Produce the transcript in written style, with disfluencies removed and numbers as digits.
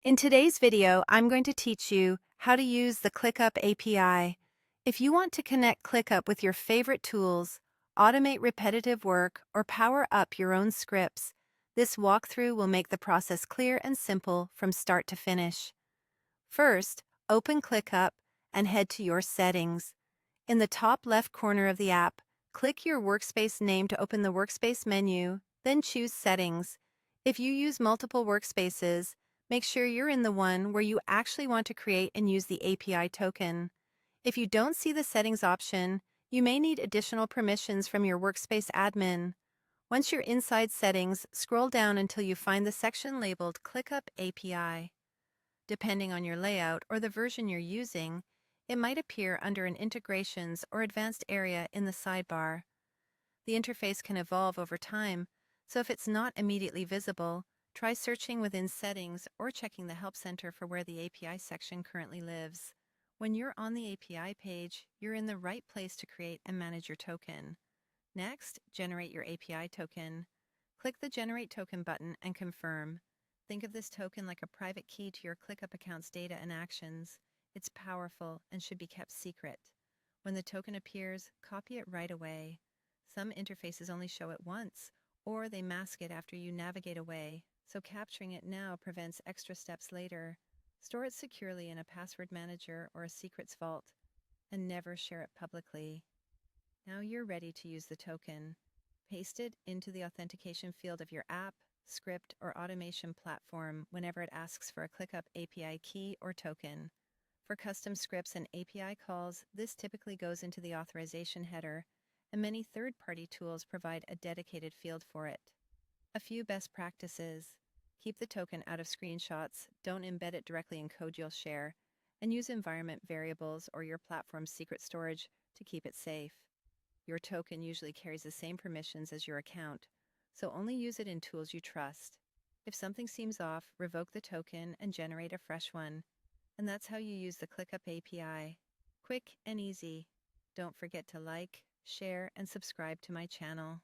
In today's video, I'm going to teach you how to use the ClickUp API. If you want to connect ClickUp with your favorite tools, automate repetitive work, or power up your own scripts, this walkthrough will make the process clear and simple from start to finish. First, open ClickUp and head to your settings. In the top left corner of the app, click your workspace name to open the workspace menu, then choose Settings. If you use multiple workspaces, make sure you're in the one where you actually want to create and use the API token. If you don't see the Settings option, you may need additional permissions from your workspace admin. Once you're inside Settings, scroll down until you find the section labeled ClickUp API. Depending on your layout or the version you're using, it might appear under an Integrations or Advanced area in the sidebar. The interface can evolve over time, so if it's not immediately visible, try searching within Settings or checking the Help Center for where the API section currently lives. When you're on the API page, you're in the right place to create and manage your token. Next, generate your API token. Click the Generate Token button and confirm. Think of this token like a private key to your ClickUp account's data and actions. It's powerful and should be kept secret. When the token appears, copy it right away. Some interfaces only show it once, or they mask it after you navigate away, so capturing it now prevents extra steps later. Store it securely in a password manager or a secrets vault, and never share it publicly. Now you're ready to use the token. Paste it into the authentication field of your app, script, or automation platform whenever it asks for a ClickUp API key or token. For custom scripts and API calls, this typically goes into the authorization header, and many third-party tools provide a dedicated field for it. A few best practices: keep the token out of screenshots, don't embed it directly in code you'll share, and use environment variables or your platform's secret storage to keep it safe. Your token usually carries the same permissions as your account, so only use it in tools you trust. If something seems off, revoke the token and generate a fresh one. And that's how you use the ClickUp API. Quick and easy. Don't forget to like, share, and subscribe to my channel.